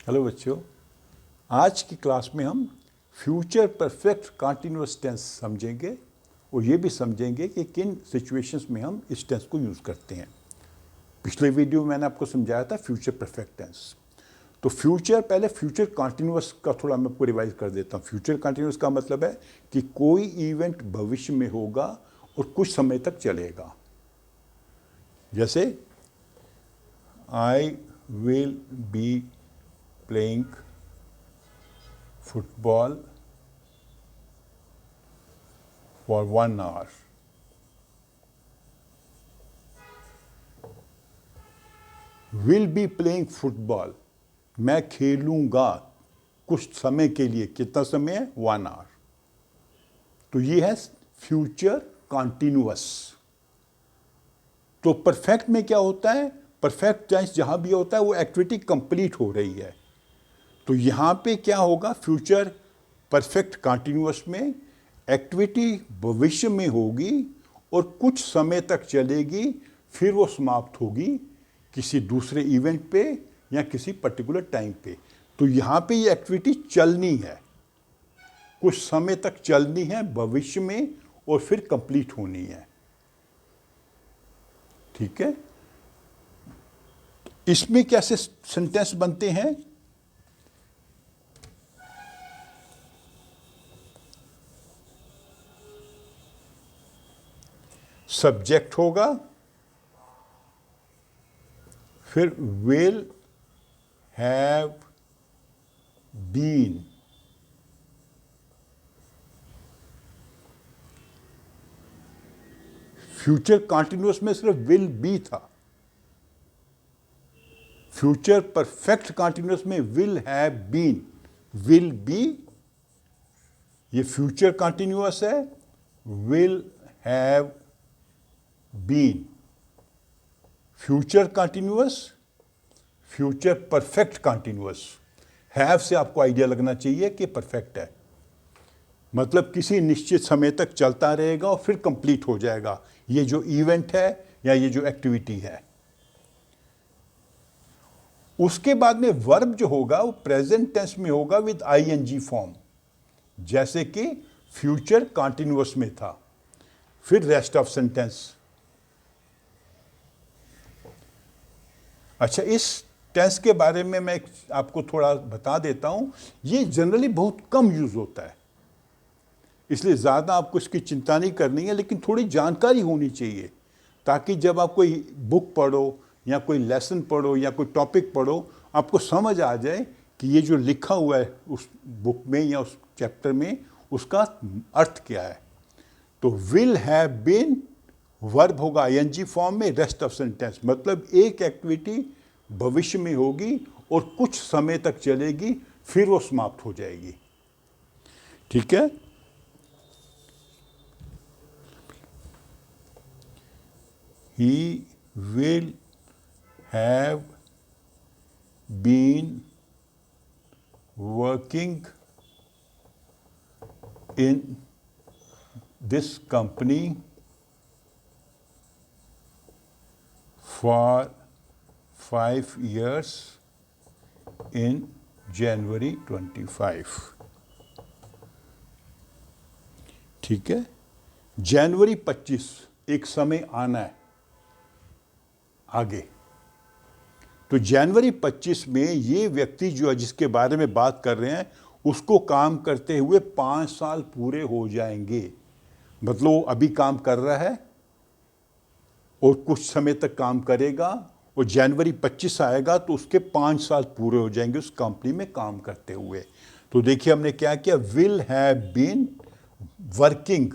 Hello बच्चों, आज की क्लास में हम फ्यूचर परफेक्ट कंटिन्यूअस टेंस समझेंगे और ये भी समझेंगे कि किन सिचुएशंस में हम इस टेंस को यूज़ करते हैं। पिछले वीडियो में मैंने आपको समझाया था फ्यूचर परफेक्ट टेंस। तो पहले फ्यूचर कंटिन्यूअस का थोड़ा मैं आपको रिवाइज कर देता हूँ। फ्यूचर कंटिन्यूअस का मतलब है कि कोई इवेंट भविष्य में होगा और कुछ समय तक चलेगा। जैसे आई will B playing football for 1 hour. Will be playing football. मैं खेलूंगा कुछ समय के लिए। कितना समय है? 1 hour. तो ये है फ्यूचर कंटिन्यूअस। तो परफेक्ट में क्या होता है? परफेक्ट टेंस जहां भी होता है वो एक्टिविटी कंप्लीट हो रही है। तो यहाँ पे क्या होगा? फ्यूचर परफेक्ट कंटिन्यूअस में एक्टिविटी भविष्य में होगी और कुछ समय तक चलेगी, फिर वो समाप्त होगी किसी दूसरे इवेंट पे या किसी पर्टिकुलर टाइम पे। तो यहाँ पे ये एक्टिविटी चलनी है, कुछ समय तक चलनी है भविष्य में और फिर कंप्लीट होनी है। ठीक है? इसमें कैसे सेंटेंस बनते हैं? सब्जेक्ट होगा, फिर will have been, future continuous में सिर्फ विल बी था। फ्यूचर परफेक्ट कंटिन्यूअस में will have been, will be ये फ्यूचर कंटिन्यूअस है, will have been future continuous, future perfect continuous. Have से आपको आइडिया लगना चाहिए कि परफेक्ट है, मतलब किसी निश्चित समय तक चलता रहेगा और फिर कंप्लीट हो जाएगा ये जो इवेंट है या ये जो एक्टिविटी है। उसके बाद में वर्ब जो होगा वो प्रेजेंट टेंस में होगा विद आईएनजी फॉर्म, जैसे कि फ्यूचर कंटिन्यूअस में था। फिर रेस्ट ऑफ सेंटेंस। अच्छा, इस टेंस के बारे में मैं आपको थोड़ा बता देता हूं। ये जनरली बहुत कम यूज होता है, इसलिए ज़्यादा आपको इसकी चिंता नहीं करनी है, लेकिन थोड़ी जानकारी होनी चाहिए ताकि जब आप कोई बुक पढ़ो या कोई लेसन पढ़ो या कोई टॉपिक पढ़ो, आपको समझ आ जाए कि ये जो लिखा हुआ है उस बुक में या उस चैप्टर में उसका अर्थ क्या है। तो विल हैव बीन वर्ब होगा आईएनजी फॉर्म में, रेस्ट ऑफ सेंटेंस मतलब एक एक्टिविटी भविष्य में होगी और कुछ समय तक चलेगी, फिर वो समाप्त हो जाएगी। ठीक है? He will have been working in this company for 5 years in January 25। ठीक है? जनवरी 25 एक समय आना है आगे। तो जनवरी 25 में ये व्यक्ति जो है जिसके बारे में बात कर रहे हैं उसको काम करते हुए 5 साल पूरे हो जाएंगे। मतलब वो अभी काम कर रहा है और कुछ समय तक काम करेगा और जनवरी 25 आएगा तो उसके 5 साल पूरे हो जाएंगे उस कंपनी में काम करते हुए। तो देखिए हमने क्या किया, will have been working,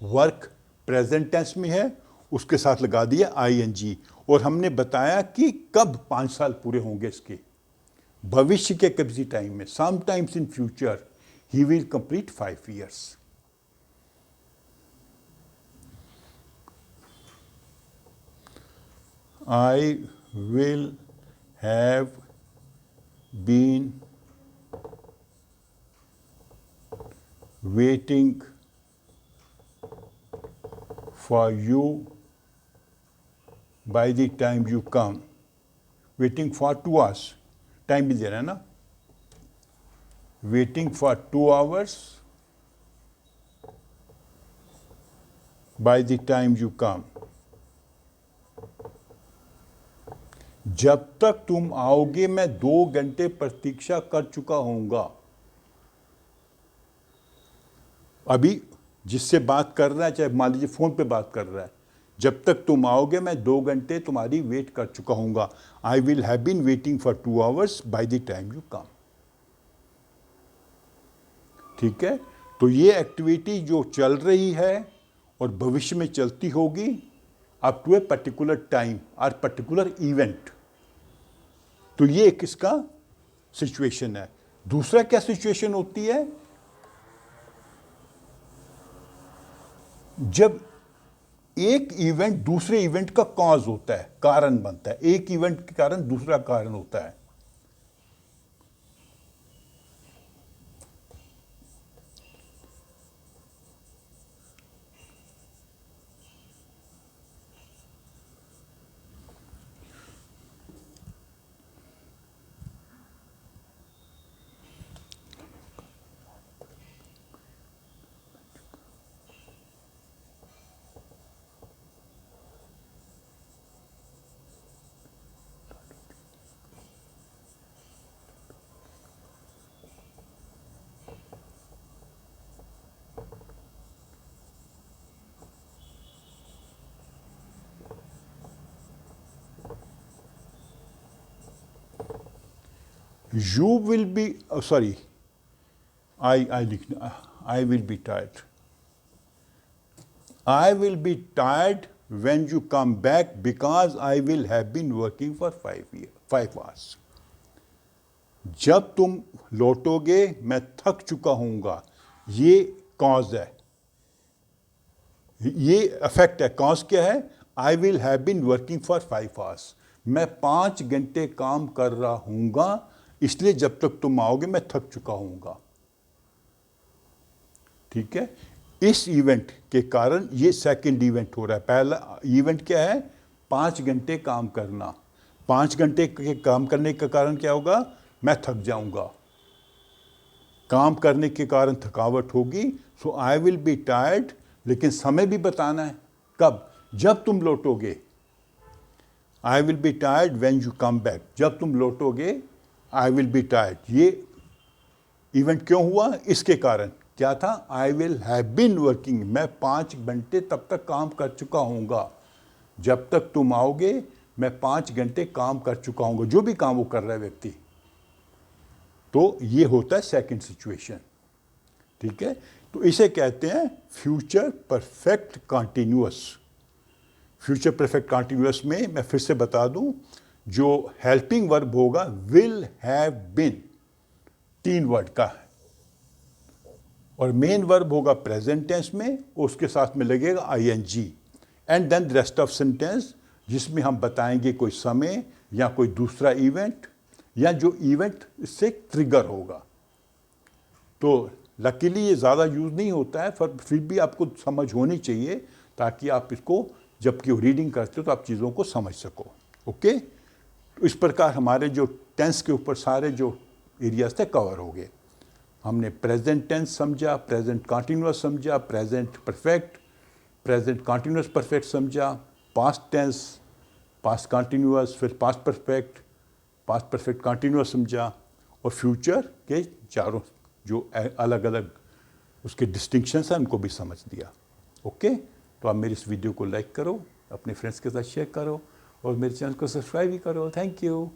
work present tense में है, उसके साथ लगा दिया आईएनजी और हमने बताया कि कब 5 साल पूरे होंगे इसके, भविष्य के किसी टाइम में, sometimes in future he will complete 5 years। I will have been waiting for you by the time you come। waiting for 2 hours, time भी दे रहा है ना, waiting for 2 hours by the time you come. जब तक तुम आओगे मैं 2 घंटे प्रतीक्षा कर चुका हूंगा। अभी जिससे बात कर रहा है, चाहे मान लीजिए फोन पे बात कर रहा है, जब तक तुम आओगे मैं 2 घंटे तुम्हारी वेट कर चुका हूंगा। I will have been waiting for 2 hours by the time you come. ठीक है, तो ये एक्टिविटी जो चल रही है और भविष्य में चलती होगी up to a particular time और पर्टिकुलर इवेंट। तो ये किसका सिचुएशन है। दूसरा क्या सिचुएशन होती है, जब एक इवेंट दूसरे इवेंट का कॉज होता है, कारण बनता है। एक इवेंट के कारण दूसरा कारण होता है। You will be, sorry, I will be tired. I will be tired when you come back because I will have been working for 5 hours. जब तुम लौटोगे मैं थक चुका हूँगा। ये कॉज है, ये इफेक्ट है। कॉज क्या है, I will have been working for 5 hours। मैं 5 घंटे काम कर रहा हूँगा, इसलिए जब तक तुम आओगे मैं थक चुका हूँगा। ठीक है, इस इवेंट के कारण ये सेकंड इवेंट हो रहा है। पहला इवेंट क्या है, 5 घंटे काम करना। 5 घंटे के काम करने का कारण क्या होगा, मैं थक जाऊंगा। काम करने के कारण थकावट होगी। So I will be tired, लेकिन समय भी बताना है कब, जब तुम लौटोगे। I will be tired when you come back. जब तुम लौटोगे आई विल बी टायर्ड। ये इवेंट क्यों हुआ, इसके कारण क्या था, I will have been working. मैं 5 घंटे तब तक काम कर चुका हूँगा। जब तक तुम आओगे मैं 5 घंटे काम कर चुका हूँगा, जो भी काम वो कर रहा है व्यक्ति। तो ये होता है सेकंड सिचुएशन। ठीक है, तो इसे कहते हैं future perfect continuous. Future perfect continuous में मैं फिर से बता दूं, जो हेल्पिंग वर्ब होगा विल हैव बीन, 3 वर्ड का है, और मेन वर्ब होगा प्रेजेंट टेंस में, उसके साथ में लगेगा ING, and then the rest of sentence, जिसमें हम बताएंगे कोई समय या कोई दूसरा इवेंट या जो इवेंट इससे ट्रिगर होगा। तो लकीली ये ज़्यादा यूज़ नहीं होता है, पर फिर भी आपको समझ होनी चाहिए, ताकि आप इसको जबकि रीडिंग करते हो तो आप चीज़ों को समझ सको। ओके, तो इस प्रकार हमारे जो टेंस के ऊपर सारे जो एरियाज थे कवर हो गए। हमने प्रेजेंट टेंस समझा, प्रेजेंट कॉन्टिन्यूअस समझा, present perfect, present continuous perfect समझा, पास्ट टेंस, पास्ट कॉन्टिन्यूअस, फिर पास्ट परफेक्ट कॉन्टिन्यूअस समझा, और फ्यूचर के चारों जो अलग अलग उसके डिस्टिंक्शंस हैं उनको भी समझ दिया। ओके, तो आप मेरी इस वीडियो को लाइक करो, अपने फ्रेंड्स के साथ शेयर करो, और मेरे चैनल को सब्सक्राइब भी करो। Thank you.